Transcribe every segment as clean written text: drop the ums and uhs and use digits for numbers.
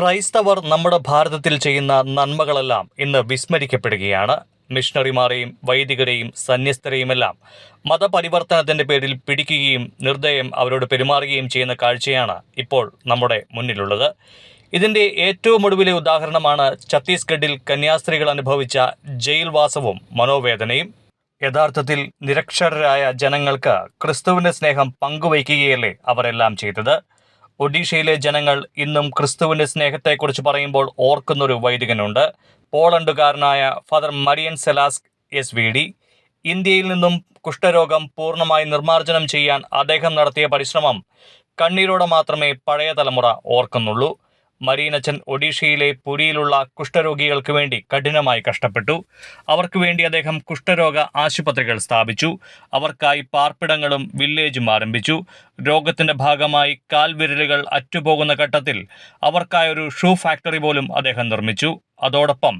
ക്രൈസ്തവർ നമ്മുടെ ഭാരതത്തിൽ ചെയ്യുന്ന നന്മകളെല്ലാം ഇന്ന് വിസ്മരിക്കപ്പെടുകയാണ്. മിഷണറിമാരെയും വൈദികരെയും സന്യസ്തരെയുമെല്ലാം മതപരിവർത്തനത്തിന്റെ പേരിൽ പിടിക്കുകയും നിർദ്ദയം അവരോട് പെരുമാറുകയും ചെയ്യുന്ന കാഴ്ചയാണ് ഇപ്പോൾ നമ്മുടെ മുന്നിലുള്ളത്. ഇതിന്റെ ഏറ്റവും ഒടുവിലെ ഉദാഹരണമാണ് ഛത്തീസ്ഗഡിൽ കന്യാസ്ത്രീകൾ അനുഭവിച്ച ജയിൽവാസവും മനോവേദനയും. യഥാർത്ഥത്തിൽ നിരക്ഷരരായ ജനങ്ങൾക്ക് ക്രിസ്തുവിന്റെ സ്നേഹം പങ്കുവയ്ക്കുകയല്ലേ അവരെല്ലാം ചെയ്തത്. ഒഡീഷയിലെ ജനങ്ങൾ ഇന്നും ക്രിസ്തുവിന്റെ സ്നേഹത്തെക്കുറിച്ച് പറയുമ്പോൾ ഓർക്കുന്നൊരു വൈദികനുണ്ട്. പോളണ്ടുകാരനായ ഫാദർ മരിയൻ സെലാസ്ക് SVD. ഇന്ത്യയിൽ നിന്നും കുഷ്ഠരോഗം പൂർണ്ണമായി നിർമ്മാർജ്ജനം ചെയ്യാൻ അദ്ദേഹം നടത്തിയ പരിശ്രമം കണ്ണീരോടെ മാത്രമേ പഴയ തലമുറ ഓർക്കുന്നുള്ളൂ. മരീനച്ചൻ ഒഡീഷയിലെ പുരിയിലുള്ള കുഷ്ഠരോഗികൾക്ക് വേണ്ടി കഠിനമായി കഷ്ടപ്പെട്ടു. അവർക്ക് വേണ്ടി അദ്ദേഹം കുഷ്ഠരോഗ ആശുപത്രികൾ സ്ഥാപിച്ചു. അവർക്കായി പാർപ്പിടങ്ങളും വില്ലേജും ആരംഭിച്ചു. രോഗത്തിന്റെ ഭാഗമായി കാൽവിരലുകൾ അറ്റുപോകുന്ന ഘട്ടത്തിൽ അവർക്കായൊരു ഷൂ ഫാക്ടറി പോലും അദ്ദേഹം നിർമ്മിച്ചു. അതോടൊപ്പം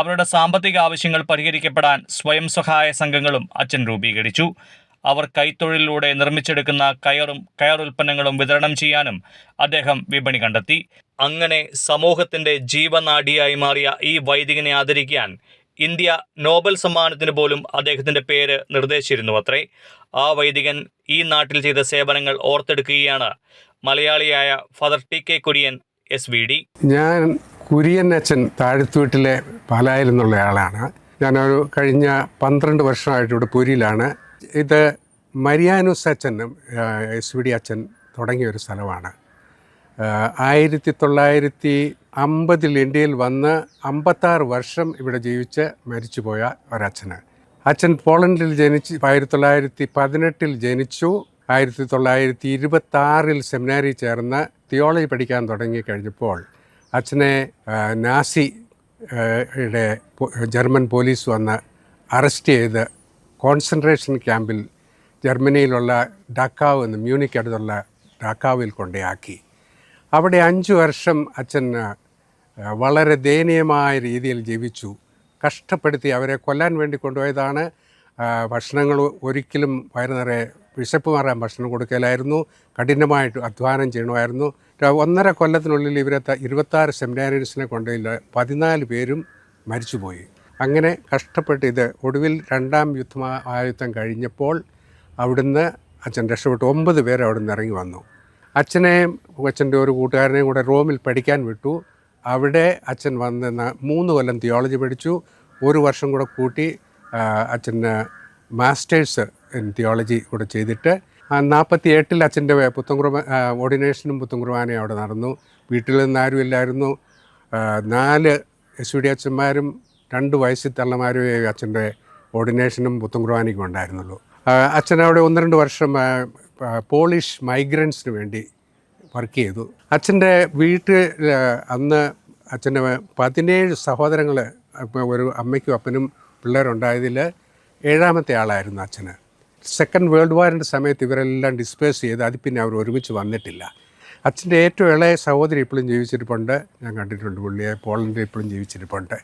അവരുടെ സാമ്പത്തിക ആവശ്യങ്ങൾ പരിഹരിക്കപ്പെടാൻ സ്വയം സഹായ സംഘങ്ങളും അച്ഛൻ രൂപീകരിച്ചു. അവർ കൈത്തൊഴിലിലൂടെ നിർമ്മിച്ചെടുക്കുന്ന കയറുൽപ്പന്നങ്ങളും വിതരണം ചെയ്യാനും അദ്ദേഹം വിപണി കണ്ടെത്തി. അങ്ങനെ സമൂഹത്തിന്റെ ജീവനാഡിയായി മാറിയ ഈ വൈദികനെ ആദരിക്കാൻ ഇന്ത്യ നോബൽ സമ്മാനത്തിന് പോലും അദ്ദേഹത്തിന്റെ പേര് നിർദ്ദേശിച്ചിരുന്നു അത്രേ. ആ വൈദികൻ ഈ നാട്ടിൽ ചെയ്ത സേവനങ്ങൾ ഓർത്തെടുക്കുകയാണ് മലയാളിയായ ഫാദർ TK കുര്യൻ SVD. ഞാൻ കുര്യൻ അച്ഛൻ താഴത്തുവീട്ടിലെ പാലായിൽ നിന്നുള്ള ആളാണ്. ഞാനൊരു കഴിഞ്ഞ 12 വർഷമായിട്ട് ഇവിടെ പുരിയിലാണ്. ഇത് മരിയാനുസ് അച്ഛനും SVD അച്ഛൻ തുടങ്ങിയ ഒരു സ്ഥലമാണ്. 1950 ഇന്ത്യയിൽ വന്ന് 56 വർഷം ഇവിടെ ജീവിച്ച് മരിച്ചുപോയ ഒരച്ഛന്. അച്ഛൻ പോളണ്ടിൽ 1918 ജനിച്ചു. 1926 സെമിനാരിൽ ചേർന്ന് തിയോളജി പഠിക്കാൻ തുടങ്ങിക്കഴിഞ്ഞപ്പോൾ അച്ഛനെ നാസിയുടെ ജർമ്മൻ പോലീസ് വന്ന് അറസ്റ്റ് ചെയ്ത് കോൺസെൻട്രേഷൻ ക്യാമ്പിൽ ജർമ്മനിയിലുള്ള ഡക്കാവ് എന്ന് മ്യൂണിക്ക് അടുത്തുള്ള ഡക്കാവിൽ കൊണ്ടുപോയി. അവിടെ 5 വർഷം അച്ഛൻ വളരെ ദയനീയമായ രീതിയിൽ ജീവിച്ചു. കഷ്ടപ്പെടുത്തി അവരെ കൊല്ലാൻ വേണ്ടി കൊണ്ടുപോയതാണ്. ഭക്ഷണങ്ങൾ ഒരിക്കലും വയറു നിറയെ വിശപ്പ് മാറാൻ ഭക്ഷണം കൊടുക്കലായിരുന്നു. കഠിനമായിട്ട് അധ്വാനം ചെയ്യണമായിരുന്നു. 1.5 കൊല്ലത്തിനുള്ളിൽ ഇവരെ 26 സെമിനാരിയൻസിനെ കൊണ്ടുപോയില്ല 14 പേരും മരിച്ചുപോയി. അങ്ങനെ കഷ്ടപ്പെട്ട് ഇത് ഒടുവിൽ 2ാം യുദ്ധം കഴിഞ്ഞപ്പോൾ അവിടുന്ന് അച്ഛൻ രക്ഷപ്പെട്ടു. 9 പേര് അവിടുന്ന് ഇറങ്ങി വന്നു. അച്ഛനെയും അച്ഛൻ്റെ ഒരു കൂട്ടുകാരനെയും കൂടെ റോമിൽ പഠിക്കാൻ വിട്ടു. അവിടെ അച്ഛൻ വന്ന് 3 കൊല്ലം തിയോളജി പഠിച്ചു. 1 വർഷം കൂടെ കൂട്ടി അച്ഛന് മാസ്റ്റേഴ്സ് ഇൻ തിയോളജി കൂടെ ചെയ്തിട്ട് 48 അച്ഛൻ്റെ ഓർഡിനേഷനും പുത്തൻകുർബാനയും അവിടെ നടന്നു. വീട്ടിൽ നിന്ന് ആരുമില്ലായിരുന്നു. 4 SVD അച്ഛന്മാരും 2 വയസ്സിൽ തള്ളമാരുമേ അച്ഛൻ്റെ ഓർഡിനേഷനും പുത്തൻകുർബാനയ്ക്കും ഉണ്ടായിരുന്നുള്ളൂ. അച്ഛനവിടെ 1-2 വർഷം പോളിഷ് മൈഗ്രൻസിന് വേണ്ടി വർക്ക് ചെയ്തു. അച്ഛൻ്റെ വീട്ടിൽ അന്ന് അച്ഛൻ്റെ 17 സഹോദരങ്ങൾ, ഒരു അമ്മയ്ക്കും അപ്പനും പിള്ളേരുണ്ടായതിൽ 7ാമത്തെ ആളായിരുന്നു അച്ഛന്. സെക്കൻഡ് വേൾഡ് വാറിൻ്റെ സമയത്ത് ഇവരെല്ലാം ഡിസ്പേഴ്സ് ചെയ്ത് അത് പിന്നെ അവർ ഒരുമിച്ച് വന്നിട്ടില്ല. അച്ഛൻ്റെ ഏറ്റവും ഇളയ സഹോദരി ഇപ്പോഴും ജീവിച്ചിരിപ്പുണ്ട്. ഞാൻ കണ്ടിട്ടുണ്ട് പുള്ളിയെ. പോളണ്ടിൽ ഇപ്പോഴും ജീവിച്ചിരിപ്പുണ്ട്.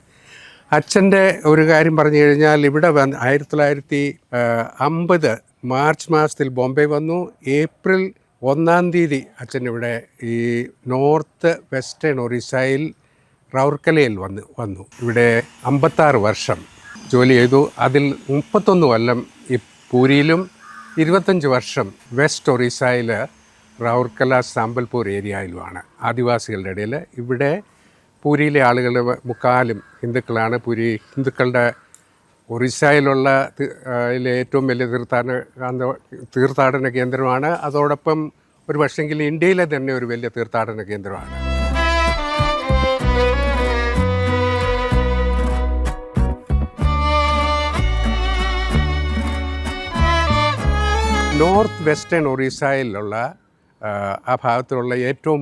അച്ഛൻ്റെ ഒരു കാര്യം പറഞ്ഞു കഴിഞ്ഞാൽ ഇവിടെ 1950 മാർച്ച് മാസത്തിൽ ബോംബെ വന്നു. ഏപ്രിൽ 1-ാം തീയതി അച്ഛൻ ഇവിടെ ഈ നോർത്ത് വെസ്റ്റേൺ ഒറീസയിൽ റൗർക്കലയിൽ വന്നു. ഇവിടെ 56 വർഷം ജോലി ചെയ്തു. അതിൽ 31 കൊല്ലം ഈ പൂരിയിലും 25 വർഷം വെസ്റ്റ് ഒറീസയിൽ റൗർക്കല സാമ്പൽപൂർ ഏരിയയിലുമാണ്, ആദിവാസികളുടെ ഇടയിൽ. ഇവിടെ പൂരിയിലെ ആളുകൾ മുക്കാലും ഹിന്ദുക്കളാണ്. ഹിന്ദുക്കളുടെ ഒറീസയിലുള്ള ഏറ്റവും വലിയ തീർത്ഥാടന കേന്ദ്രമാണ്. അതോടൊപ്പം ഒരു പക്ഷെങ്കിൽ ഇന്ത്യയിലെ തന്നെ ഒരു വലിയ തീർത്ഥാടന കേന്ദ്രമാണ്. നോർത്ത് വെസ്റ്റേൺ ഒറീസയിലുള്ള ആ ഭാഗത്തുള്ള ഏറ്റവും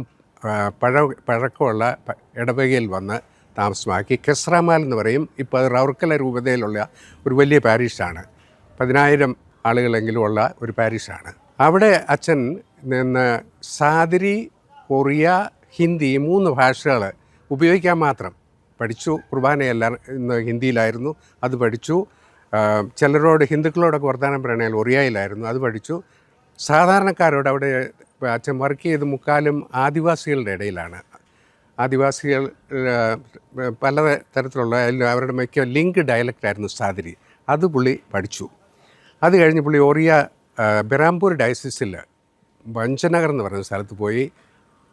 പഴക്കമുള്ള ഇടവകയിൽ വന്ന് താമസമാക്കി. കെസ്രാമാൽ എന്ന് പറയും. ഇപ്പോൾ അത് റൗർക്കല രൂപതയിലുള്ള ഒരു വലിയ പാരീഷാണ്. 10,000 ആളുകളെങ്കിലും ഉള്ള ഒരു പാരീഷാണ്. അവിടെ അച്ഛൻ നിന്ന് സാദിരി, ഒറിയ, ഹിന്ദി 3 ഭാഷകൾ ഉപയോഗിക്കാൻ മാത്രം പഠിച്ചു. കുർബാനയെല്ലാം ഇന്ന് ഹിന്ദിയിലായിരുന്നു, അത് പഠിച്ചു. ചിലരോട് ഹിന്ദുക്കളോടൊക്കെ വർത്തമാനം പറയണേൽ ഒറിയയിലായിരുന്നു, അത് പഠിച്ചു. സാധാരണക്കാരോട് അവിടെ അച്ഛൻ വർക്ക് ചെയ്ത് മുക്കാലും ആദിവാസികളുടെ ഇടയിലാണ്. ആദിവാസികൾ പല തരത്തിലുള്ള അവരുടെ മിക്ക ലിങ്ക് ഡയലക്റ്റായിരുന്നു സാദിരി. അത് പുള്ളി പഠിച്ചു. അത് കഴിഞ്ഞ് പുള്ളി ഒറിയ ബെറാംപൂർ ഡയസിസിൽ വഞ്ചനഗർ എന്ന് പറയുന്ന സ്ഥലത്ത് പോയി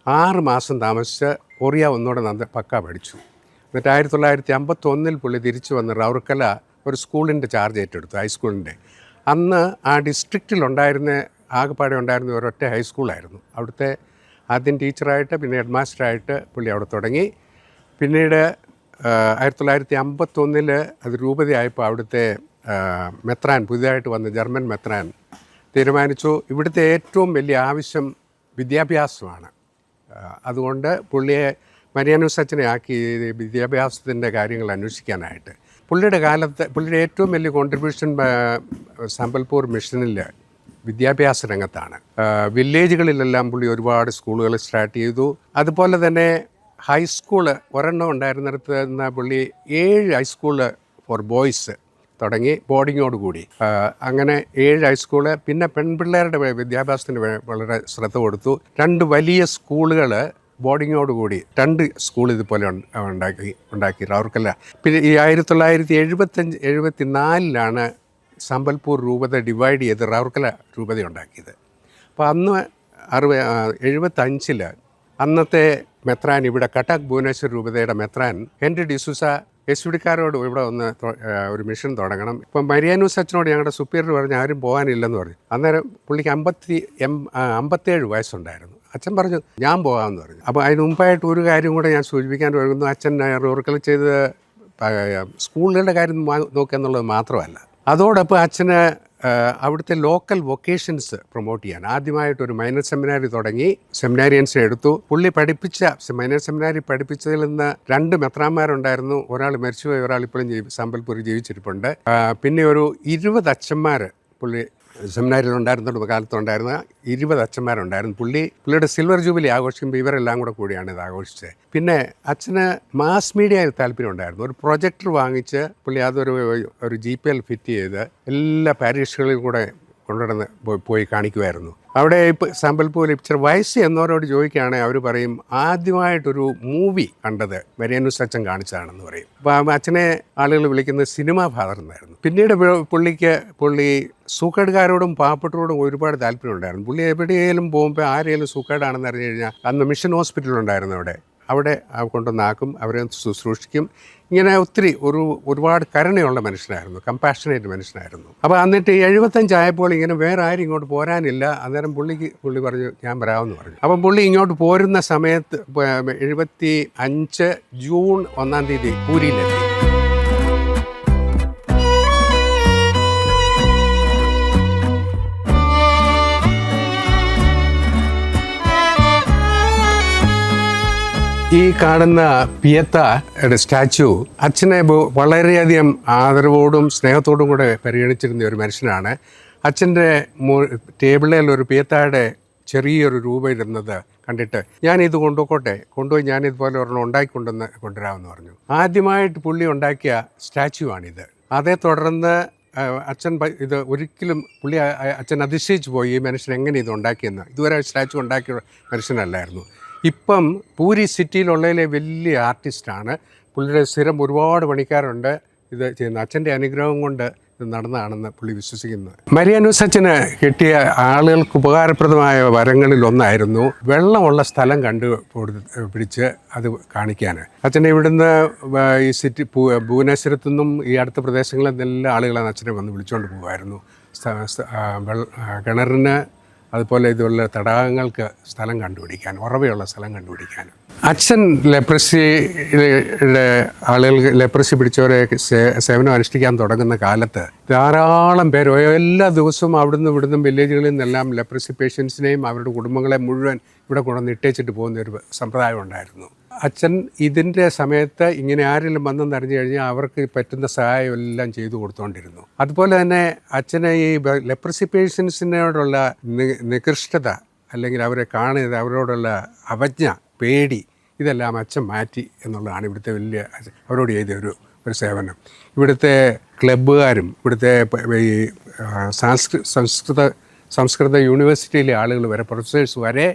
6 മാസം താമസിച്ച് ഒറിയ ഒന്നുകൂടെ പക്ക പഠിച്ചു. എന്നിട്ട് 1951 പുള്ളി തിരിച്ചു വന്ന് റൗർക്കല ഒരു സ്കൂളിൻ്റെ ചാർജ് ഏറ്റെടുത്തു, ഹൈസ്കൂളിൻ്റെ. അന്ന് ആ ഡിസ്ട്രിക്റ്റിലുണ്ടായിരുന്ന ആകെപ്പാടെ ഉണ്ടായിരുന്ന ഒരൊറ്റ ഹൈസ്കൂളായിരുന്നു. അവിടുത്തെ ആദ്യം ടീച്ചറായിട്ട് പിന്നെ ഹെഡ് മാസ്റ്ററായിട്ട് പുള്ളി അവിടെ തുടങ്ങി. പിന്നീട് 1951 അത് രൂപതയായപ്പോൾ അവിടുത്തെ മെത്രാൻ, പുതിയതായിട്ട് വന്ന ജർമ്മൻ മെത്രാൻ തീരുമാനിച്ചു ഇവിടുത്തെ ഏറ്റവും വലിയ ആവശ്യം വിദ്യാഭ്യാസമാണ്. അതുകൊണ്ട് പുള്ളിയെ മരിയാനൂസ് അച്ഛനെ ആക്കി വിദ്യാഭ്യാസത്തിൻ്റെ കാര്യങ്ങൾ അന്വേഷിക്കാനായിട്ട്. പുള്ളിയുടെ കാലത്ത് പുള്ളിയുടെ ഏറ്റവും വലിയ കോൺട്രിബ്യൂഷൻ സമ്പൽപൂർ മിഷനിൽ വിദ്യാഭ്യാസ രംഗത്താണ്. വില്ലേജുകളിലെല്ലാം പുള്ളി ഒരുപാട് സ്കൂളുകൾ സ്റ്റാർട്ട് ചെയ്തു. അതുപോലെ തന്നെ ഹൈസ്കൂള് ഒരെണ്ണം ഉണ്ടായിരുന്നിടത്ത് നിന്ന് പുള്ളി 7 ഹൈസ്കൂള് ഫോർ ബോയ്സ് തുടങ്ങി ബോർഡിങ്ങോടുകൂടി. അങ്ങനെ 7 ഹൈസ്കൂള്. പിന്നെ പെൺപിള്ളേരുടെ വിദ്യാഭ്യാസത്തിന് വളരെ ശ്രദ്ധ കൊടുത്tu. 2 വലിയ സ്കൂളുകൾ ബോർഡിങ്ങോടുകൂടി 2 സ്കൂൾ ഇതുപോലെ ഉണ്ടാക്കി റൗർക്കല. പിന്നെ ഈ 1974 സമ്പൽപൂർ രൂപത ഡിവൈഡ് ചെയ്ത് റൗർക്കല രൂപത ഉണ്ടാക്കിയത്. അപ്പോൾ അന്ന് 75 അന്നത്തെ മെത്രാൻ, ഇവിടെ കട്ടക് ഭുവനേശ്വർ രൂപതയുടെ മെത്രാൻ ഹെൻറി ഡിസൂസ എസ്വിഡിക്കാരോട് ഇവിടെ ഒന്ന് ഒരു മിഷൻ തുടങ്ങണം. ഇപ്പം മരിയാനൂസ് അച്ഛനോട് ഞങ്ങളുടെ സുപ്പീരിയർ പറഞ്ഞ് ആരും പോകാനില്ലെന്ന് പറഞ്ഞു. അന്നേരം പുള്ളിക്ക് 57 വയസ്സുണ്ടായിരുന്നു. അച്ഛൻ പറഞ്ഞു ഞാൻ പോകാമെന്ന് പറഞ്ഞു. അപ്പോൾ അതിന് മുമ്പായിട്ട് ഒരു കാര്യം കൂടെ ഞാൻ സൂചിപ്പിക്കാൻ വരുന്നു. അച്ഛൻ റൂർക്കൽ ചെയ്ത് സ്കൂളുകളുടെ കാര്യം നോക്കുക എന്നുള്ളത് മാത്രമല്ല, അതോടൊപ്പം അച്ഛന് അവിടുത്തെ ലോക്കൽ വൊക്കേഷൻസ് പ്രൊമോട്ട് ചെയ്യാൻ ആദ്യമായിട്ടൊരു മൈനർ സെമിനാരി തുടങ്ങി. സെമിനാരിയൻസിനെ എടുത്തു. പുള്ളി പഠിപ്പിച്ച മൈനർ സെമിനാരി പഠിപ്പിച്ചതിൽ നിന്ന് 2 മെത്രാന്മാരുണ്ടായിരുന്നു. ഒരാൾ മരിച്ചുപോയി, ഒരാൾ ഇപ്പോഴും സമ്പൽപൂരിൽ ജീവിച്ചിരിപ്പുണ്ട്. പിന്നെ ഒരു 20 അച്ഛന്മാർ പുള്ളി സെമിനാരിയിൽ ഉണ്ടായിരുന്ന കാലത്തുണ്ടായിരുന്ന 20 അച്ഛന്മാരുണ്ടായിരുന്നു. പുള്ളിയുടെ സിൽവർ ജൂബിലി ആഘോഷിക്കുമ്പോൾ ഇവരെല്ലാം കൂടിയാണ് ഇത് ആഘോഷിച്ചത്. പിന്നെ അച്ഛന് മാസ് മീഡിയയിൽ താല്പര്യം ഉണ്ടായിരുന്നു. ഒരു പ്രൊജക്ടർ വാങ്ങിച്ച് പുള്ളി അതൊരു GPL ഫിറ്റ് ചെയ്ത് എല്ലാ പാരീഷുകളിൽ കൂടെ കൊണ്ടുവന്ന് പോയി കാണിക്കുമായിരുന്നു. അവിടെ ഇപ്പോൾ സമ്പൽപൂരിൽ ഇച്ചിരി വയസ്സ് എന്നവരോട് ചോദിക്കുകയാണെങ്കിൽ അവർ പറയും ആദ്യമായിട്ടൊരു മൂവി കണ്ടത് മരിയാനൂസ് അച്ഛൻ കാണിച്ചതാണെന്ന് പറയും. അപ്പോൾ അച്ഛനെ ആളുകൾ വിളിക്കുന്നത് സിനിമാ ഫാദർ എന്നായിരുന്നു. പിന്നീട് പുള്ളി സൂക്കേടുകാരോടും പാവപ്പെട്ടവരോടും ഒരുപാട് താല്പര്യം ഉണ്ടായിരുന്നു. പുള്ളി എവിടെയെങ്കിലും പോകുമ്പോൾ ആരെങ്കിലും സൂക്കേടാണെന്ന് അറിഞ്ഞു കഴിഞ്ഞാൽ അന്ന് മിഷൻ ഹോസ്പിറ്റലുണ്ടായിരുന്നു അവിടെ കൊണ്ടുവന്നാക്കും, അവരെ ശുശ്രൂഷിക്കും. ഇങ്ങനെ ഒരുപാട് കരുണയുള്ള മനുഷ്യനായിരുന്നു, കമ്പാഷനേറ്റ് മനുഷ്യനായിരുന്നു. അപ്പോൾ എന്നിട്ട് 75 ആയപ്പോൾ ഇങ്ങനെ വേറെ ആരും ഇങ്ങോട്ട് പോരാനില്ല. അന്നേരം പുള്ളി പറഞ്ഞു ഞാൻ വരാമെന്ന് പറഞ്ഞു. അപ്പം പുള്ളി ഇങ്ങോട്ട് പോരുന്ന സമയത്ത് 75 ജൂൺ 1-ാം തീയതി പൂരിയിലെത്തി. ഈ കാണുന്ന പിയത്തയുടെ സ്റ്റാച്യു അച്ഛനെ വളരെയധികം ആദരവോടും സ്നേഹത്തോടും കൂടെ പരിഗണിച്ചിരുന്ന ഒരു മനുഷ്യനാണ്. അച്ഛൻ്റെ ടേബിളിൽ ഒരു പിയത്തയുടെ ചെറിയൊരു രൂപ ഇരുന്നത് കണ്ടിട്ട് ഞാൻ കൊണ്ടുപോയി ഞാനിതുപോലെ ഒരെണ്ണം കൊണ്ടുവരാമെന്ന് പറഞ്ഞു. ആദ്യമായിട്ട് പുള്ളി ഉണ്ടാക്കിയ സ്റ്റാച്യു ആണിത്. അതേ തുടർന്ന് അച്ഛൻ ഇത് ഒരിക്കലും അച്ഛൻ അതിശയിച്ചു പോയി ഈ മനുഷ്യൻ എങ്ങനെ ഇത് ഉണ്ടാക്കിയെന്ന്. ഇതുവരെ സ്റ്റാച്യു ഉണ്ടാക്കിയ മനുഷ്യനല്ലായിരുന്നു. ഇപ്പം പൂരി സിറ്റിയിലുള്ളതിലെ വലിയ ആർട്ടിസ്റ്റാണ്. പുള്ളിയുടെ സ്ഥിരം ഒരുപാട് പണിക്കാരുണ്ട് ഇത് ചെയ്യുന്നത്. അച്ഛൻ്റെ അനുഗ്രഹം കൊണ്ട് ഇത് നടന്നതാണെന്ന് പുള്ളി വിശ്വസിക്കുന്നത്. മരിയാനൂസ് അച്ഛന് കിട്ടിയ ആളുകൾക്ക് ഉപകാരപ്രദമായ വരങ്ങളിൽ ഒന്നായിരുന്നു വെള്ളമുള്ള സ്ഥലം പിടിച്ച് അത് കാണിക്കാൻ. അച്ഛനെ ഇവിടുന്ന് ഈ സിറ്റി ഭുവനേശ്വരത്തു നിന്നും ഈ അടുത്ത പ്രദേശങ്ങളിൽ നിന്നെല്ലാം ആളുകളാണ് അച്ഛനെ വന്ന് വിളിച്ചുകൊണ്ട് പോകുമായിരുന്നു. കിണറിന് അതുപോലെ ഇതുള്ള തടാകങ്ങൾക്ക് സ്ഥലം കണ്ടുപിടിക്കാൻ, ഉറവയുള്ള സ്ഥലം കണ്ടുപിടിക്കാൻ. അച്ഛൻ ലെപ്രസി പിടിച്ചവരെ സേവനം അനുഷ്ഠിക്കാൻ തുടങ്ങുന്ന കാലത്ത് ധാരാളം പേര് എല്ലാ ദിവസവും ഇവിടുന്ന് വില്ലേജുകളിൽ നിന്നെല്ലാം ലെപ്രസി പേഷ്യൻസിനെയും അവരുടെ കുടുംബങ്ങളെ മുഴുവൻ ഇവിടെ കൊണ്ടുവന്ന് ഇട്ടേച്ചിട്ട് പോകുന്ന ഒരു സമ്പ്രദായം ഉണ്ടായിരുന്നു. അച്ഛൻ ഇതിൻ്റെ സമയത്ത് ഇങ്ങനെ ആരെങ്കിലും വന്നെന്നറിഞ്ഞു കഴിഞ്ഞാൽ അവർക്ക് പറ്റുന്ന സഹായം എല്ലാം ചെയ്തു കൊടുത്തുകൊണ്ടിരുന്നു. അതുപോലെ തന്നെ അച്ഛനെ ഈ ലെപ്രസി പേഷ്യൻസിനോടുള്ള നികൃഷ്ടത അല്ലെങ്കിൽ അവരെ കാണുന്നത് അവരോടുള്ള അവജ്ഞ, പേടി, ഇതെല്ലാം അച്ഛൻ മാറ്റി എന്നുള്ളതാണ് ഇവിടുത്തെ അവരോട് ചെയ്ത ഒരു സേവനം. ഇവിടുത്തെ ക്ലബ്ബുകാരും ഇവിടുത്തെ ഈ സംസ്കൃത യൂണിവേഴ്സിറ്റിയിലെ ആളുകൾ വരെ, പ്രൊഫസേഴ്സ് വരെ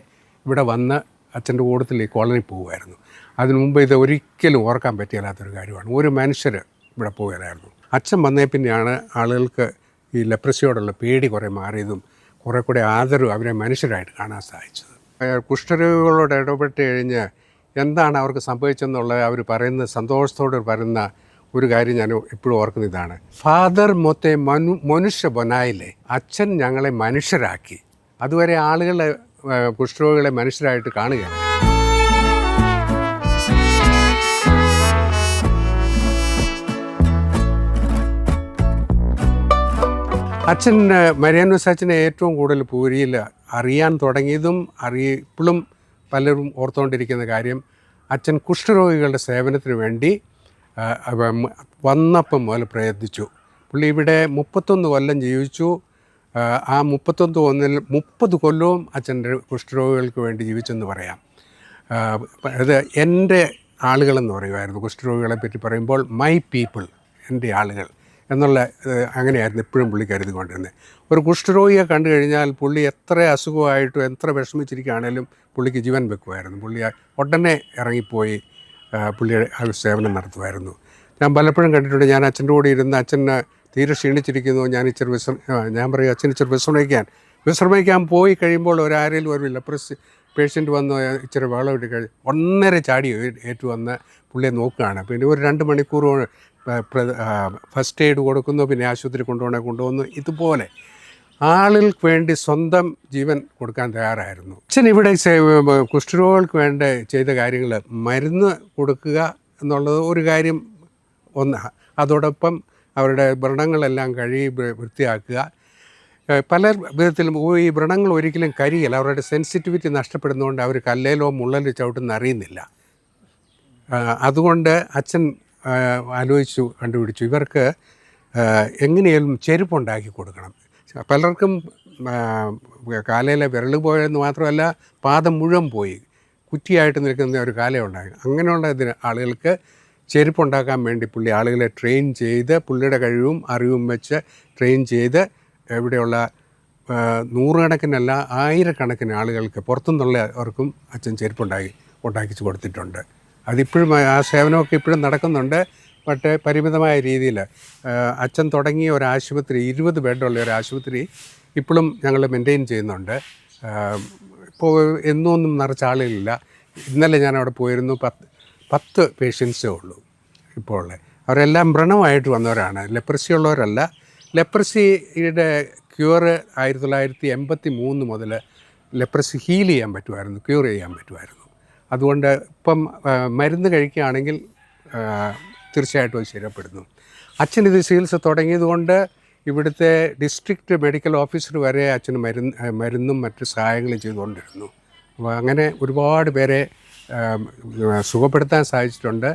ഇവിടെ വന്ന് അച്ഛൻ്റെ കൂട്ടത്തിൽ ഈ കോളനി പോകുമായിരുന്നു. അതിനു മുമ്പ് ഇത് ഒരിക്കലും ഓർക്കാൻ പറ്റില്ലാത്തൊരു കാര്യമാണ്. ഒരു മനുഷ്യർ ഇവിടെ പോവുകയായിരുന്നു. അച്ഛൻ വന്നേ പിന്നെയാണ് ആളുകൾക്ക് ഈ ലെപ്രസിയോടുള്ള പേടി കുറേ മാറിയതും കുറേ കൂടെ ആദരവ് അവരെ മനുഷ്യരായിട്ട് കാണാൻ സാധിച്ചത്. കുഷ്ഠരോഗികളോട് ഇടപെട്ട് കഴിഞ്ഞ് എന്താണ് അവർക്ക് സംഭവിച്ചെന്നുള്ളത് അവർ പറയുന്ന സന്തോഷത്തോട് പറയുന്ന ഒരു കാര്യം ഞാൻ എപ്പോഴും ഓർക്കുന്ന ഇതാണ്: ഫാദർ മൊത്തെ മനുഷ്യ ബൊനായില്ലേ, അച്ഛൻ ഞങ്ങളെ മനുഷ്യരാക്കി. അതുവരെ ആളുകളെ കുഷ്ഠരോഗികളെ മനുഷ്യരായിട്ട് കാണുകയാണ്. അച്ഛൻ മരിയാനോസ് അച്ഛനെ ഏറ്റവും കൂടുതൽ പൂരിയിൽ അറിയാൻ തുടങ്ങിയതും ഇപ്പോഴും പലരും ഓർത്തുകൊണ്ടിരിക്കുന്ന കാര്യം, അച്ഛൻ കുഷ്ഠരോഗികളുടെ സേവനത്തിന് വേണ്ടി വന്നപ്പം മുതൽ പ്രയത്നിച്ചു. പുള്ളി ഇവിടെ 31 കൊല്ലം ജീവിച്ചു. ആ 30 കൊല്ലവും അച്ഛൻ്റെ കുഷ്ഠരോഗികൾക്ക് വേണ്ടി ജീവിച്ചെന്ന് പറയാം. അത് എൻ്റെ ആളുകളെന്ന് പറയുമായിരുന്നു. കുഷ്ഠരോഗികളെ പറ്റി പറയുമ്പോൾ മൈ പീപ്പിൾ, എൻ്റെ ആളുകൾ എന്നുള്ള അങ്ങനെയായിരുന്നു എപ്പോഴും പുള്ളി കരുതിക്കൊണ്ടിരുന്നത്. ഒരു കുഷ്ഠരോഗിയെ കണ്ടു കഴിഞ്ഞാൽ പുള്ളി എത്ര അസുഖമായിട്ടും എത്ര വിഷമിച്ചിരിക്കുകയാണേലും പുള്ളിക്ക് ജീവൻ വെക്കുമായിരുന്നു. പുള്ളി ഉടനെ ഇറങ്ങിപ്പോയി പുള്ളിയുടെ സേവനം നടത്തുമായിരുന്നു. ഞാൻ പലപ്പോഴും കണ്ടിട്ടുണ്ട്. ഞാൻ അച്ഛൻ്റെ കൂടെ ഇരുന്ന് അച്ഛന് തീരെ ക്ഷീണിച്ചിരിക്കുന്നു, ഞാൻ പറയും അച്ഛൻ ഇച്ചിരി വിശ്രമിക്കാൻ പോയി കഴിയുമ്പോൾ ആരെങ്കിലും ഒരു ലെപ്രസി പേഷ്യൻ്റ് വന്ന് ഇച്ചിരി വെള്ളം ഇട്ട് കഴിഞ്ഞ് 1.5 ചാടി ഏറ്റുവന്ന് പുള്ളിയെ നോക്കുകയാണ്. പിന്നെ ഒരു 2 മണിക്കൂർ ഫസ്റ്റ് എയ്ഡ് കൊടുക്കുന്നു, പിന്നെ ആശുപത്രി കൊണ്ടുവന്നു. ഇതുപോലെ ആളുകൾക്ക് വേണ്ടി സ്വന്തം ജീവൻ കൊടുക്കാൻ തയ്യാറായിരുന്നു. അച്ഛൻ ഇവിടെ കുഷ്ഠരോഗികൾക്ക് വേണ്ട ചെയ്ത കാര്യങ്ങൾ മരുന്ന് കൊടുക്കുക എന്നുള്ളത് ഒരു കാര്യം ഒന്ന്. അതോടൊപ്പം അവരുടെ വ്രണങ്ങളെല്ലാം കഴുകി വൃത്തിയാക്കുക. പല വിധത്തിലും ഈ വ്രണങ്ങൾ ഒരിക്കലും കരിയില്ല. അവരുടെ സെൻസിറ്റിവിറ്റി നഷ്ടപ്പെടുന്നതുകൊണ്ട് അവർ കല്ലേലോ മുള്ളലോ ചവിട്ടുന്ന അറിയുന്നില്ല. അതുകൊണ്ട് അച്ഛൻ കണ്ടുപിടിച്ചു ഇവർക്ക് എങ്ങനെയാലും ചെരുപ്പുണ്ടാക്കി കൊടുക്കണം. പലർക്കും കാലയിലെ വിരൽ പോയെന്ന് മാത്രമല്ല, പാദം മുഴുവൻ പോയി കുറ്റിയായിട്ട് നിൽക്കുന്ന ഒരു കാലയുണ്ടായി. അങ്ങനെയുള്ള ആളുകൾക്ക് ചെരുപ്പുണ്ടാക്കാൻ വേണ്ടി പുള്ളി ആളുകളെ ട്രെയിൻ ചെയ്ത്, പുള്ളിയുടെ കഴിവും അറിവും വെച്ച് ട്രെയിൻ ചെയ്ത് ഇവിടെയുള്ള 100 കണക്കിനല്ല 1000 കണക്കിന് ആളുകൾക്ക് പുറത്തുനിന്നുള്ളവർക്കും അച്ഛൻ ഉണ്ടാക്കിച്ച് കൊടുത്തിട്ടുണ്ട്. അതിപ്പോഴും ആ സേവനമൊക്കെ ഇപ്പോഴും നടക്കുന്നുണ്ട്. പക്ഷേ പരിമിതമായ രീതിയിൽ. അച്ഛൻ തുടങ്ങിയ ഒരു ആശുപത്രി, 20 ബെഡുള്ള ഒരു ആശുപത്രി ഇപ്പോഴും ഞങ്ങൾ മെയിൻറ്റെയിൻ ചെയ്യുന്നുണ്ട്. ഇപ്പോൾ എന്നൊന്നും നിറച്ച ആളുകളില്ല. ഇന്നലെ ഞാൻ അവിടെ പോയിരുന്നു. 10 പേഷ്യൻസേ ഉള്ളൂ ഇപ്പോൾ ഉള്ളത്. അവരെല്ലാം വ്രണമായിട്ട് വന്നവരാണ്, ലെപ്രസി ഉള്ളവരല്ല. ലെപ്രസിയുടെ ക്യൂറ് 1983 മുതൽ ലെപ്രസി ഹീൽ ചെയ്യാൻ പറ്റുമായിരുന്നു, ക്യൂർ ചെയ്യാൻ പറ്റുമായിരുന്നു. അതുകൊണ്ട് ഇപ്പം മരുന്ന് കഴിക്കുകയാണെങ്കിൽ തീർച്ചയായിട്ടും അത് ശരിയപ്പെടുന്നു. അച്ഛൻ ഇത് ചികിത്സ തുടങ്ങിയതുകൊണ്ട് ഇവിടുത്തെ ഡിസ്ട്രിക്റ്റ് മെഡിക്കൽ ഓഫീസർ വരെ അച്ഛന് മരുന്നും മറ്റ് സഹായങ്ങളും ചെയ്തുകൊണ്ടിരുന്നു. അപ്പോൾ അങ്ങനെ ഒരുപാട് പേരെ സുഖപ്പെടുത്താൻ സാധിച്ചിട്ടുണ്ട്.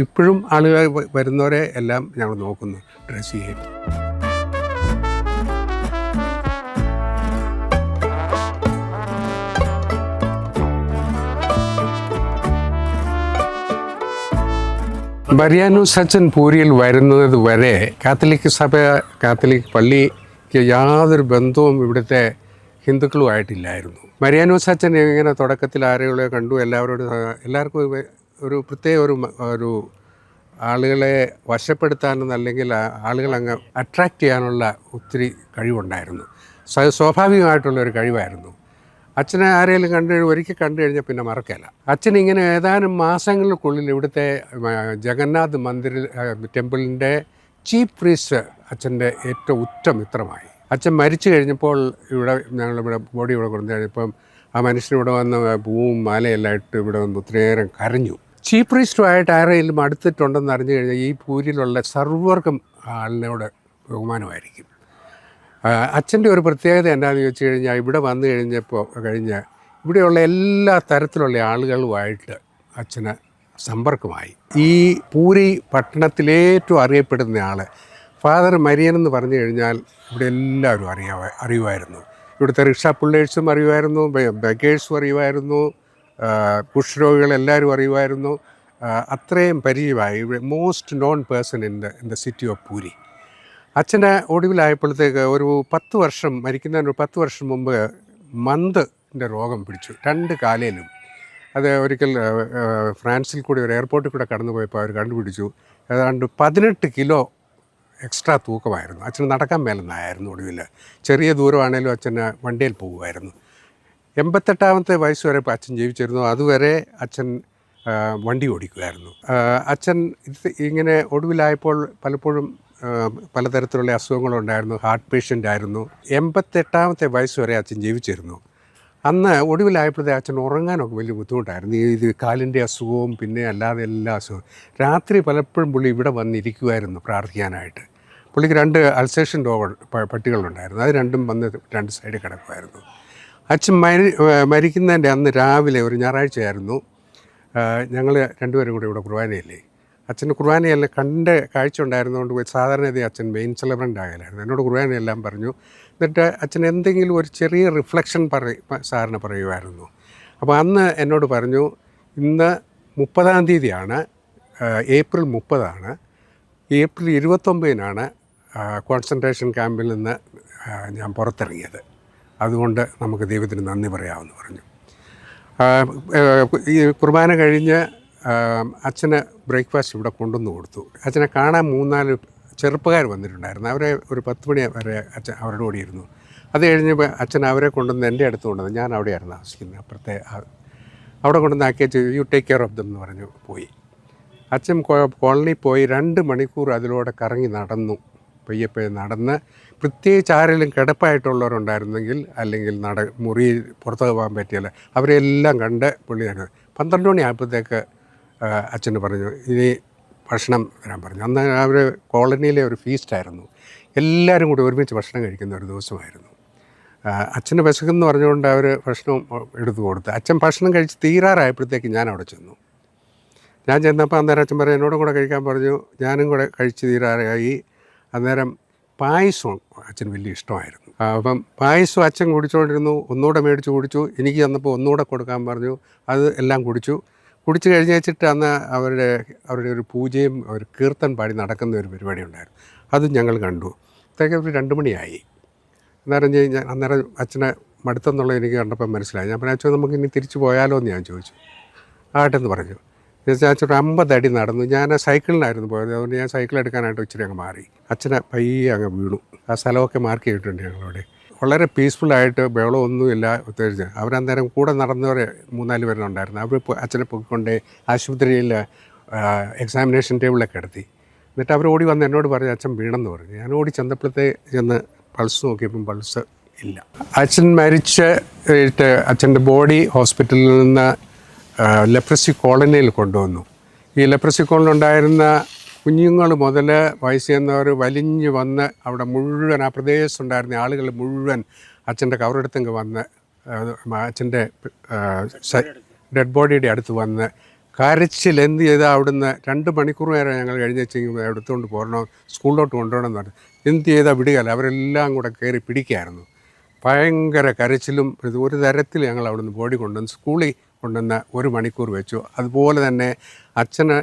ഇപ്പോഴും ആളുകൾ വരുന്നവരെ എല്ലാം ഞങ്ങൾ നോക്കുന്നു, ഡ്രസ്സ് ചെയ്യും. മരിയാനോസ് അച്ഛൻ പൂരിയിൽ വരുന്നത് വരെ കാത്തലിക് പള്ളിക്ക് യാതൊരു ബന്ധവും ഇവിടുത്തെ ഹിന്ദുക്കളുമായിട്ടില്ലായിരുന്നു. മരിയാനോസ് അച്ഛൻ ഇങ്ങനെ തുടക്കത്തിൽ ആരെയോ കണ്ടു, എല്ലാവർക്കും ഒരു പ്രത്യേക ഒരു ആളുകളെ വശപ്പെടുത്താനും അല്ലെങ്കിൽ ആളുകളങ്ങ് അട്രാക്റ്റ് ചെയ്യാനുള്ള ഒത്തിരി കഴിവുണ്ടായിരുന്നു. സ്വാഭാവികമായിട്ടുള്ളൊരു കഴിവായിരുന്നു. അച്ഛനെ ആരെങ്കിലും ഒരിക്കൽ കണ്ടു കഴിഞ്ഞാൽ പിന്നെ മറക്കില്ല. അച്ഛൻ ഇങ്ങനെ ഏതാനും മാസങ്ങൾക്കുള്ളിൽ ഇവിടുത്തെ ജഗന്നാഥ് ടെമ്പിളിൻ്റെ ചീഫ് പ്രീസ്റ്റ് അച്ഛൻ്റെ ഏറ്റവും ഉറ്റ മിത്രമായി. അച്ഛൻ മരിച്ചു കഴിഞ്ഞപ്പോൾ ഞങ്ങളിവിടെ ബോഡി ഇവിടെ കൊണ്ടു കഴിഞ്ഞപ്പം ആ മനുഷ്യനിവിടെ വന്ന് പൂവും മാലയെല്ലാം ഇട്ട് ഇവിടെ വന്ന് ഒത്തിരിയേരം കരഞ്ഞു. ചീഫ് പ്രീസ്റ്റുമായിട്ട് ആരെങ്കിലും അടുത്തിട്ടുണ്ടെന്ന് അറിഞ്ഞു കഴിഞ്ഞാൽ ഈ പൂരിലുള്ള സർവർക്കും ആളിനോട് ബഹുമാനമായിരിക്കും. അച്ഛൻ്റെ ഒരു പ്രത്യേകത എന്താണെന്ന് ചോദിച്ചു കഴിഞ്ഞാൽ, ഇവിടെ വന്നു ഇവിടെയുള്ള എല്ലാ തരത്തിലുള്ള ആളുകളുമായിട്ട് അച്ഛന് സമ്പർക്കമായി. ഈ പൂരി പട്ടണത്തിലേറ്റവും അറിയപ്പെടുന്ന ആൾ ഫാദർ മരിയൻ എന്ന് പറഞ്ഞു കഴിഞ്ഞാൽ ഇവിടെ എല്ലാവരും അറിയുമായിരുന്നു. ഇവിടുത്തെ റിക്ഷ പുള്ളേഴ്സും അറിയുമായിരുന്നു, ബഗേഴ്സും അറിയുമായിരുന്നു, കുഷ്ഠരോഗികളെല്ലാവരും അറിയുമായിരുന്നു. അത്രയും പരിചയമായി. Most known person in the city of Puri. അച്ഛൻ്റെ ഒടുവിലായപ്പോഴത്തേക്ക് മരിക്കുന്നതിന് ഒരു 10 വർഷം മുമ്പ് മന്തിൻ്റെ രോഗം പിടിച്ചു 2 കാലിലും. അത് ഒരിക്കൽ ഫ്രാൻസിൽ കൂടി ഒരു എയർപോർട്ടിൽ കൂടെ കടന്നു പോയപ്പോൾ അവർ കണ്ടുപിടിച്ചു ഏതാണ്ട് 18 കിലോ എക്സ്ട്രാ തൂക്കമായിരുന്നു. അച്ഛന് നടക്കാൻ മേലെന്നായിരുന്നു ഒടുവിൽ. ചെറിയ ദൂരമാണേലും അച്ഛന് വണ്ടിയിൽ പോകുമായിരുന്നു. 88-ാമത്തെ വയസ്സ് വരെ ഇപ്പോൾ അച്ഛൻ ജീവിച്ചിരുന്നു. അതുവരെ അച്ഛൻ വണ്ടി ഓടിക്കുമായിരുന്നു. അച്ഛൻ ഇങ്ങനെ ഒടുവിലായപ്പോൾ പലപ്പോഴും പലതരത്തിലുള്ള അസുഖങ്ങളുണ്ടായിരുന്നു. ഹാർട്ട് പേഷ്യൻ്റ് ആയിരുന്നു. 88-ാമത്തെ വയസ്സ് വരെ അച്ഛൻ ജീവിച്ചിരുന്നു. അന്ന് ഒടുവിലായപ്പോഴത്തെ അച്ഛൻ ഉറങ്ങാനൊക്കെ വലിയ ബുദ്ധിമുട്ടായിരുന്നു. ഇത് കാലിൻ്റെ അസുഖവും പിന്നെ അല്ലാതെ എല്ലാ അസുഖവും. രാത്രി പലപ്പോഴും പുള്ളി ഇവിടെ വന്നിരിക്കുമായിരുന്നു പ്രാർത്ഥിക്കാനായിട്ട്. പുള്ളിക്ക് 2 അൾസേഷൻ പട്ടികളുണ്ടായിരുന്നു. അത് രണ്ടും വന്ന് 2 സൈഡിൽ കിടക്കുമായിരുന്നു. അച്ഛൻ മരിക്കുന്നതിൻ്റെ അന്ന് രാവിലെ ഒരു ഞായറാഴ്ചയായിരുന്നു. ഞങ്ങൾ രണ്ടുപേരും കൂടി ഇവിടെ കുർബാനയില്ലേ. അച്ഛൻ്റെ കുർബാനയെല്ലാം കണ്ട് കാഴ്ച ഉണ്ടായിരുന്നതുകൊണ്ട് സാധാരണ അച്ഛൻ മെയിൻ സെലിബ്രൻ്റ് ആകലായിരുന്നു. എന്നോട് കുർബാനയെല്ലാം പറഞ്ഞു. എന്നിട്ട് അച്ഛൻ എന്തെങ്കിലും ഒരു ചെറിയ റിഫ്ലക്ഷൻ സാറിന് പറയുമായിരുന്നു. അപ്പോൾ അന്ന് എന്നോട് പറഞ്ഞു, ഇന്ന് 30-ാം തീയതിയാണ്, ഏപ്രിൽ 30 ഏപ്രിൽ 29 കോൺസെൻട്രേഷൻ ക്യാമ്പിൽ നിന്ന് ഞാൻ പുറത്തിറങ്ങിയത്. അതുകൊണ്ട് നമുക്ക് ദൈവത്തിന് നന്ദി പറയാമെന്ന് പറഞ്ഞു. ഈ കുർബാന കഴിഞ്ഞ് അച്ഛന് ബ്രേക്ക്ഫാസ്റ്റ് ഇവിടെ കൊണ്ടുവന്ന് കൊടുത്തു. അച്ഛനെ കാണാൻ 3-4 ചെറുപ്പക്കാർ വന്നിട്ടുണ്ടായിരുന്നു. അവരെ ഒരു 10 മണി വരെ അച്ഛൻ അവരുടെ കൂടെ ഇരുന്നു. അത് കഴിഞ്ഞ് അച്ഛൻ അവരെ കൊണ്ടുവന്ന് എൻ്റെ അടുത്ത് കൊണ്ടുവന്ന്, ഞാൻ അവിടെയായിരുന്നു താമസിക്കുന്നത്, അപ്പുറത്തെ അവിടെ കൊണ്ടുവന്ന് ആക്കിയ you take care of them എന്ന് പറഞ്ഞു പോയി. അച്ഛൻ കോളനിയിൽ പോയി 2 മണിക്കൂർ അതിലൂടെ കറങ്ങി നടന്നു. പയ്യപ്പെ നടന്ന്, പ്രത്യേകിച്ച് ആരെങ്കിലും കിടപ്പായിട്ടുള്ളവരുണ്ടായിരുന്നെങ്കിൽ അല്ലെങ്കിൽ മുറി പുറത്ത് പോകാൻ പറ്റിയല്ല, അവരെല്ലാം കണ്ട് പുള്ളി തന്നെ 12 മണി ആയപ്പോഴത്തേക്ക് അച്ഛന് പറഞ്ഞു ഇനി ഭക്ഷണം തരാൻ പറഞ്ഞു. അന്ന് അവർ കോളനിയിലെ ഒരു ഫീസ്റ്റായിരുന്നു. എല്ലാവരും കൂടി ഒരുമിച്ച് ഭക്ഷണം കഴിക്കുന്ന ഒരു ദിവസമായിരുന്നു. അച്ഛന് വിശക്കെന്ന് പറഞ്ഞുകൊണ്ട് അവർ ഭക്ഷണം എടുത്തു കൊടുത്തു. അച്ഛൻ ഭക്ഷണം കഴിച്ച് തീരാറായപ്പോഴത്തേക്ക് ഞാൻ അവിടെ ചെന്നു. ഞാൻ ചെന്നപ്പോൾ അന്നേരം അച്ഛൻ പറഞ്ഞു എന്നോടും കൂടെ കഴിക്കാൻ പറഞ്ഞു. ഞാനും കൂടെ കഴിച്ച് തീരാറായി. അന്നേരം പായസം അച്ഛന് വലിയ ഇഷ്ടമായിരുന്നു. അപ്പം പായസം അച്ഛൻ കുടിച്ചുകൊണ്ടിരുന്നു. ഒന്നുകൂടെ മേടിച്ച് കുടിച്ചു. എനിക്ക് ചെന്നപ്പോൾ ഒന്നുകൂടെ കൊടുക്കാൻ പറഞ്ഞു. അത് എല്ലാം കുടിച്ച് കഴിഞ്ഞ് വെച്ചിട്ട് അന്ന് അവരുടെ ഒരു പൂജയും ഒരു കീർത്തൻ പാടി നടക്കുന്ന ഒരു പരിപാടി ഉണ്ടായിരുന്നു. അതും ഞങ്ങൾ കണ്ടു. അതൊക്കെ ഒരു 2 മണിയായി. അന്നേരം അച്ഛനെ മടുത്തെന്നുള്ളത് എനിക്ക് കണ്ടപ്പോൾ മനസ്സിലായി. ഞാൻ പറഞ്ഞു നമുക്ക് ഇനി തിരിച്ചു പോയാലോ എന്ന് ഞാൻ ചോദിച്ചു. ആട്ടെന്ന് പറഞ്ഞു. അച്ഛൻ 50 അടി നടന്നു. ഞാൻ സൈക്കിളിനായിരുന്നു പോയത്. അതുകൊണ്ട് ഞാൻ സൈക്കിൾ എടുക്കാനായിട്ട് ഇച്ചിരി അങ്ങ് മാറി. അച്ഛനെ പയ്യെ അങ്ങ് വീണു. ആ സ്ഥലമൊക്കെ മാർക്ക് ചെയ്തിട്ടുണ്ട് ഞങ്ങളവിടെ. വളരെ പീസ്ഫുള്ളായിട്ട് ബഹളമൊന്നുമില്ല. ഉത്തേജിച്ച് അവരന്നേരം കൂടെ നടന്നവർ 3-4 പേരുണ്ടായിരുന്നു. അവർ അച്ഛനെ പൊക്കിക്കൊണ്ട് ആശുപത്രിയിൽ എക്സാമിനേഷൻ ടേബിളിലൊക്കെ കിടത്തി. എന്നിട്ട് അവർ ഓടി വന്ന് എന്നോട് പറഞ്ഞു അച്ഛൻ വീണെന്ന് പറഞ്ഞു. ഞാൻ ഓടി ചെന്ന് പൾസ് നോക്കിയപ്പം പൾസ് ഇല്ല. അച്ഛൻ മരിച്ചിട്ട് അച്ഛൻ്റെ ബോഡി ഹോസ്പിറ്റലിൽ നിന്ന് ലെപ്രസി കോളനിയിൽ കൊണ്ടുവന്നു. ഈ ലെപ്രസി കോളനിലുണ്ടായിരുന്ന കുഞ്ഞുങ്ങൾ മുതൽ വയസ്സെന്നവർ വലിഞ്ഞ് വന്ന് അവിടെ മുഴുവൻ ആ പ്രദേശത്തുണ്ടായിരുന്ന ആളുകൾ മുഴുവൻ അച്ഛൻ്റെ കവറെടുത്തങ്ങ് വന്ന് അച്ഛൻ്റെ ഡെഡ് ബോഡിയുടെ അടുത്ത് വന്ന് കരച്ചിൽ എന്ത് ചെയ്താൽ അവിടുന്ന് 2 മണിക്കൂർ നേരം ഞങ്ങൾ കഴിഞ്ഞ് വെച്ചെങ്കിൽ എടുത്തുകൊണ്ട് പോകണം, സ്കൂളിലോട്ട് കൊണ്ടുപോകണം എന്ന് പറഞ്ഞു. എന്ത് ചെയ്താൽ വിടുകയല്ല. അവരെല്ലാം കൂടെ കയറി പിടിക്കായിരുന്നു. ഭയങ്കര കരച്ചിലും ഒരു തരത്തിൽ ഞങ്ങൾ അവിടുന്ന് ബോഡി കൊണ്ടുവന്ന് സ്കൂളിൽ കൊണ്ടുവന്ന് 1 മണിക്കൂർ വെച്ചു. അതുപോലെ തന്നെ അച്ഛന്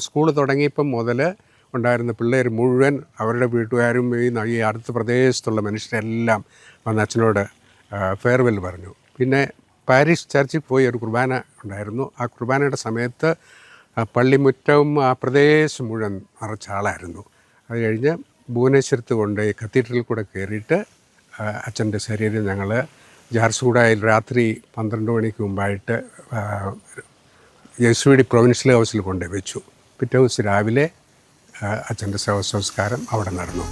സ്കൂൾ തുടങ്ങിയപ്പം മുതൽ ഉണ്ടായിരുന്ന പിള്ളേർ മുഴുവൻ അവരുടെ വീട്ടുകാരും ഈ അടുത്ത പ്രദേശത്തുള്ള മനുഷ്യരെല്ലാം വന്ന് അച്ഛനോട് ഫെയർവെൽ പറഞ്ഞു. പിന്നെ പാരീഷ് ചർച്ചിൽ പോയി ഒരു കുർബാന ഉണ്ടായിരുന്നു. ആ കുർബാനയുടെ സമയത്ത് പള്ളിമുറ്റവും ആ പ്രദേശം മുഴുവൻ നിറച്ച ആളായിരുന്നു. അത് കഴിഞ്ഞ് ഭുവനേശ്വരത്ത് കൊണ്ട് കത്തീഡ്രലിൽ കൂടെ കയറിയിട്ട് അച്ഛൻ്റെ ശരീരം ഞങ്ങൾ ജാർസുഗുഡയിൽ രാത്രി 12 മണിക്ക് മുമ്പായിട്ട് യെസുവിടി പ്രൊവിൻഷ്യൽ ഹൗസിൽ കൊണ്ടുപോയി വെച്ചു. പിറ്റേ ദിവസം രാവിലെ അച്ഛൻ്റെ ശവസംസ്കാരം അവിടെ നടന്നു.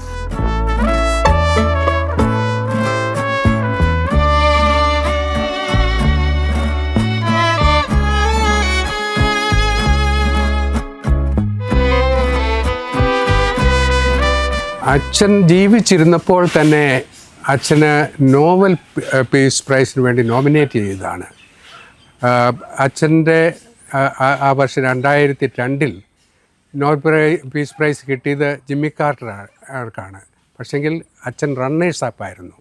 അച്ഛൻ ജീവിച്ചിരുന്നപ്പോൾ തന്നെ അച്ഛന് നോവൽ പീസ് പ്രൈസിന് വേണ്ടി നോമിനേറ്റ് ചെയ്തതാണ്. അച്ഛൻ്റെ ആ വർഷം 2002 നോബൽ പീസ് പ്രൈസ് കിട്ടിയത് ജിമ്മി കാർട്ടർക്കാണ്. പക്ഷെങ്കിൽ അച്ഛൻ റണ്ണേഴ്സ് അപ്പായിരുന്നു.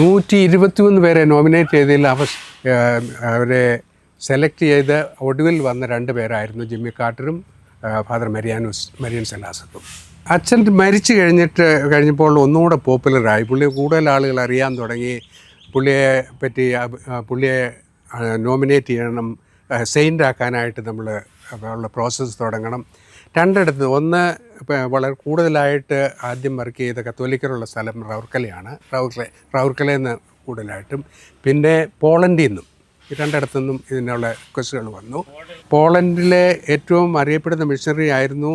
121 പേരെ നോമിനേറ്റ് ചെയ്തതിൽ അവരെ സെലക്ട് ചെയ്ത് ഒടുവിൽ വന്ന 2 പേരായിരുന്നു ജിമ്മി കാർട്ടറും ഫാദർ മരിയൻ സെലാസത്തും. അച്ഛൻ മരിച്ചു കഴിഞ്ഞപ്പോൾ ഒന്നുകൂടെ പോപ്പുലറായി. പുള്ളിയെ കൂടുതൽ ആളുകൾ അറിയാൻ തുടങ്ങി. പുള്ളിയെ നോമിനേറ്റ് ചെയ്യണം, സെയിൻ്റ് ആക്കാനായിട്ട് നമ്മൾ ഉള്ള പ്രോസസ്സ് തുടങ്ങണം. രണ്ടിടത്ത്, ഒന്ന് വളരെ കൂടുതലായിട്ട് ആദ്യം വർക്ക് ചെയ്ത കത്തോലിക്കരുള്ള സ്ഥലം റൗർക്കലയാണ്, റൗർക്കലയിൽ നിന്ന് കൂടുതലായിട്ടും, പിന്നെ പോളണ്ടിൽ നിന്നും, ഈ രണ്ടിടത്തു നിന്നും ഇതിനുള്ള റിക്വസ്റ്റുകൾ വന്നു. പോളണ്ടിലെ ഏറ്റവും അറിയപ്പെടുന്ന മിഷണറി ആയിരുന്നു.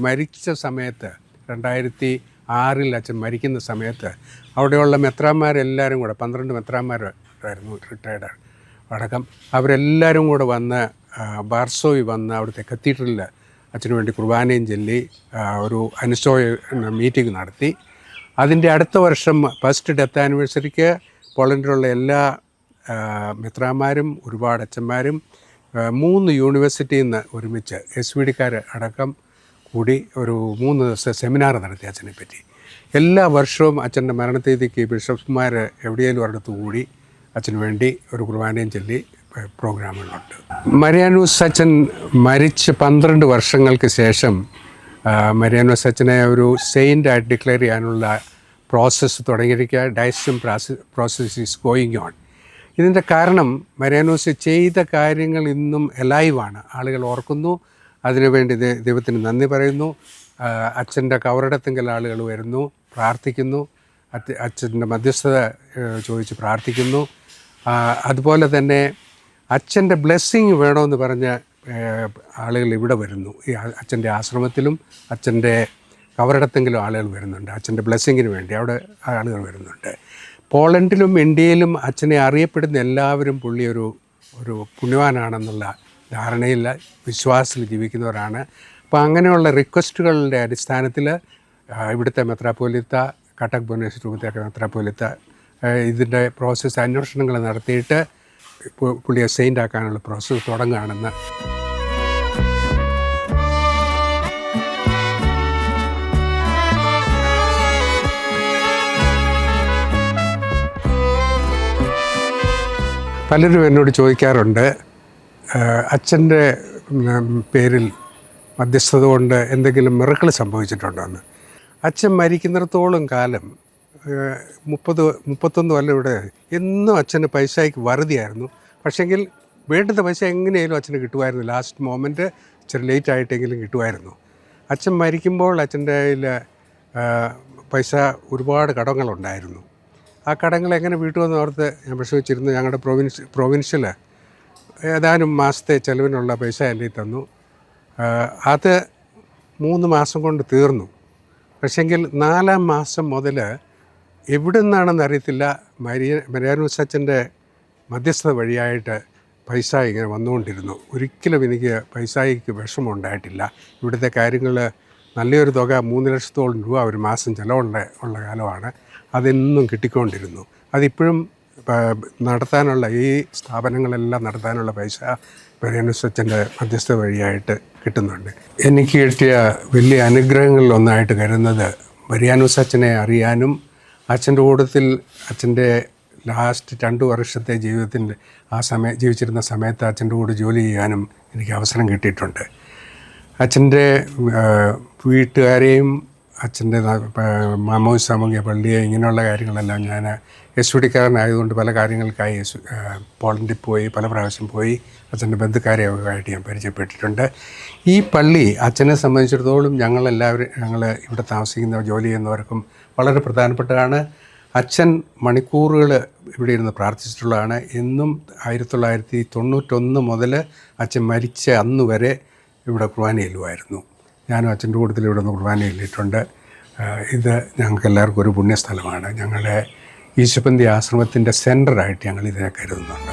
മരിച്ച സമയത്ത് 2006 അച്ഛൻ മരിക്കുന്ന സമയത്ത് അവിടെയുള്ള മെത്രാന്മാരെല്ലാവരും കൂടെ, 12 മെത്രാന്മാരായിരുന്നു റിട്ടയർഡ് അടക്കം, അവരെല്ലാവരും കൂടെ വന്ന് ബാർസോയിൽ വന്ന് അവിടുത്തെ കത്തീഡ്രലിൽ അച്ഛന് വേണ്ടി കുർബാനയും ചൊല്ലി ഒരു അനുശോച മീറ്റിംഗ് നടത്തി. അതിൻ്റെ അടുത്ത വർഷം ഫസ്റ്റ് ഡെത്ത് ആനിവേഴ്സറിക്ക് പോളണ്ടിലുള്ള എല്ലാ മെത്രാന്മാരും ഒരുപാട് അച്ഛന്മാരും 3 യൂണിവേഴ്സിറ്റിയിൽ നിന്ന് ഒരുമിച്ച് SVDക്കാർ അടക്കം കൂടി ഒരു 3 ദിവസത്തെ സെമിനാർ നടത്തി അച്ഛനെ പറ്റി. എല്ലാ വർഷവും അച്ഛൻ്റെ മരണത്തീയതിക്ക് ബിഷപ്പ്മാർ എവിടെയെങ്കിലും ഒരിടത്ത് കൂടി അച്ഛന് വേണ്ടി ഒരു കുർബാനയും ചൊല്ലി പ്രോഗ്രാമുകളുണ്ട്. മരിയാനൂസ് അച്ഛൻ മരിച്ച് 12 വർഷങ്ങൾക്ക് ശേഷം മരിയാനൂസ് അച്ഛനെ ഒരു സെയിൻ്റായിട്ട് ഡിക്ലെയർ ചെയ്യാനുള്ള പ്രോസസ്സ് തുടങ്ങിയിരിക്കുക. ഡയസിയം പ്രോസസ് ഈസ് ഗോയിങ് ഓൺ. ഇതിൻ്റെ കാരണം മരിയാനൂസ് ചെയ്ത കാര്യങ്ങൾ ഇന്നും എലൈവാണ്, ആളുകൾ ഓർക്കുന്നു. അതിനുവേണ്ടി ദൈവത്തിന് നന്ദി പറയുന്നു. അച്ഛൻ്റെ കവറിടത്തെങ്കിൽ ആളുകൾ വരുന്നു, പ്രാർത്ഥിക്കുന്നു, അച്ഛൻ്റെ മധ്യസ്ഥത ചോദിച്ച് പ്രാർത്ഥിക്കുന്നു. അതുപോലെ തന്നെ അച്ഛൻ്റെ ബ്ലെസ്സിങ് വേണമെന്ന് പറഞ്ഞ് ആളുകൾ ഇവിടെ വരുന്നു. ഈ അച്ഛൻ്റെ ആശ്രമത്തിലും അച്ഛൻ്റെ കവറിടത്തെങ്കിലും ആളുകൾ വരുന്നുണ്ട്. അച്ഛൻ്റെ ബ്ലെസ്സിങ്ങിന് വേണ്ടി അവിടെ ആളുകൾ വരുന്നുണ്ട്. പോളണ്ടിലും ഇന്ത്യയിലും അച്ഛനെ അറിയപ്പെടുന്ന എല്ലാവരും പുള്ളി ഒരു പുണ്യവാനാണെന്നുള്ള ധാരണയിൽ, വിശ്വാസത്തിൽ ജീവിക്കുന്നവരാണ്. അപ്പോൾ അങ്ങനെയുള്ള റിക്വസ്റ്റുകളുടെ അടിസ്ഥാനത്തിൽ ഇവിടുത്തെ മെത്രാപ്പോലിത്ത, കട്ടക്ക് ഭുവനേശ്വർ രൂപത്തേക്ക് മെത്രാപ്പോലിത്ത ഇതിൻ്റെ പ്രോസസ്സ് അന്വേഷണങ്ങൾ നടത്തിയിട്ട് പുള്ളിയെ സെയിൻ്റ് ആക്കാനുള്ള പ്രോസസ്സ് തുടങ്ങുകയാണെന്ന്. പലരും എന്നോട് ചോദിക്കാറുണ്ട്, അച്ഛൻ്റെ പേരിൽ മധ്യസ്ഥത കൊണ്ട് എന്തെങ്കിലും മിറക്കിൾ സംഭവിച്ചിട്ടുണ്ടോ എന്ന്. അച്ഛൻ മരിക്കുന്നിടത്തോളം കാലം 30-31 കൊല്ലം ഇവിടെ എന്നും അച്ഛന് പൈസയ്ക്ക് വറുതിയായിരുന്നു. പക്ഷേങ്കിൽ വേണ്ടുന്ന പൈസ എങ്ങനെയായാലും അച്ഛന് കിട്ടുമായിരുന്നു. ലാസ്റ്റ് മൊമെൻറ്റ് ഇച്ചിരി ലേറ്റ് ആയിട്ടെങ്കിലും കിട്ടുമായിരുന്നു. അച്ഛൻ മരിക്കുമ്പോൾ അച്ഛൻ്റെ കയ്യിൽ പൈസ ഒരുപാട് കടങ്ങളുണ്ടായിരുന്നു. ആ കടങ്ങൾ എങ്ങനെ വീട്ടുമെന്ന് ഓർത്ത് ഞാൻ വിഷമിച്ചിരുന്നു. ഞങ്ങളുടെ പ്രൊവിൻഷ്യൽ ഏതാനും മാസത്തെ ചിലവിനുള്ള പൈസ എൻ്റെ തന്നു. അത് 3 മാസം കൊണ്ട് തീർന്നു. പക്ഷെങ്കിൽ 4-ാം മാസം മുതൽ എവിടെ നിന്നാണെന്ന് അറിയത്തില്ല, മരിയാനൂസ് അച്ഛൻ്റെ മധ്യസ്ഥത വഴിയായിട്ട് പൈസ ഇങ്ങനെ വന്നുകൊണ്ടിരുന്നു. ഒരിക്കലും എനിക്ക് പൈസയ്ക്ക് വിഷമം ഉണ്ടായിട്ടില്ല. ഇവിടുത്തെ കാര്യങ്ങൾ നല്ലൊരു തുക 3 ലക്ഷത്തോളം രൂപ ഒരു മാസം ചിലവുള്ള കാലമാണ്. അതെന്നും കിട്ടിക്കൊണ്ടിരുന്നു. അതിപ്പോഴും നടത്താനുള്ള, ഈ സ്ഥാപനങ്ങളെല്ലാം നടത്താനുള്ള പൈസ മരിയാനൂസ് അച്ഛൻ്റെ മധ്യസ്ഥ വഴിയായിട്ട് കിട്ടുന്നുണ്ട്. എനിക്ക് കിട്ടിയ വലിയ അനുഗ്രഹങ്ങളിൽ ഒന്നായിട്ട് കരുതുന്നത് മരിയാനൂസ് അച്ഛനെ അറിയാനും അച്ഛൻ്റെ കൂട്ടത്തിൽ അച്ഛൻ്റെ ലാസ്റ്റ് 2 വർഷത്തെ ജീവിതത്തിൻ്റെ ജീവിച്ചിരുന്ന സമയത്ത് അച്ഛൻ്റെ കൂടെ ജോലി ചെയ്യാനും എനിക്ക് അവസരം കിട്ടിയിട്ടുണ്ട്. അച്ഛൻ്റെ വീട്ടുകാരെയും അച്ഛൻ്റെ മാമോസ് സാമൂഹ്യ പള്ളിയെ ഇങ്ങനെയുള്ള കാര്യങ്ങളെല്ലാം ഞാൻ SVDക്കാരനായതുകൊണ്ട് പല കാര്യങ്ങൾക്കായി പോളണ്ടിൽ പോയി പല പ്രാവശ്യം പോയി അച്ഛൻ്റെ ബന്ധുക്കാരെയൊക്കെയായിട്ട് ഞാൻ പരിചയപ്പെട്ടിട്ടുണ്ട്. ഈ പള്ളി അച്ഛനെ സംബന്ധിച്ചിടത്തോളം ഞങ്ങൾ ഇവിടെ താമസിക്കുന്ന ജോലി ചെയ്യുന്നവർക്കും വളരെ പ്രധാനപ്പെട്ടതാണ്. അച്ഛൻ മണിക്കൂറുകൾ ഇവിടെ ഇരുന്ന് പ്രാർത്ഥിച്ചിട്ടുള്ളതാണ്. എന്നും 1991 മുതൽ അച്ഛൻ മരിച്ച അന്ന് വരെ ഇവിടെ കുർബാന ചെല്ലുമായിരുന്നു. ഞാനും അച്ഛൻ്റെ കൂട്ടത്തിൽ ഇവിടെ നിന്ന് കുർബാന ചെല്ലിയിട്ടുണ്ട്. ഇത് ഞങ്ങൾക്ക് എല്ലാവർക്കും ഒരു പുണ്യസ്ഥലമാണ്. ഞങ്ങളുടെ ഈശോപ്പന്തി ആശ്രമത്തിൻ്റെ സെൻറ്ററായിട്ട് ഞങ്ങൾ ഇതിനെ കരുതുന്നുണ്ട്.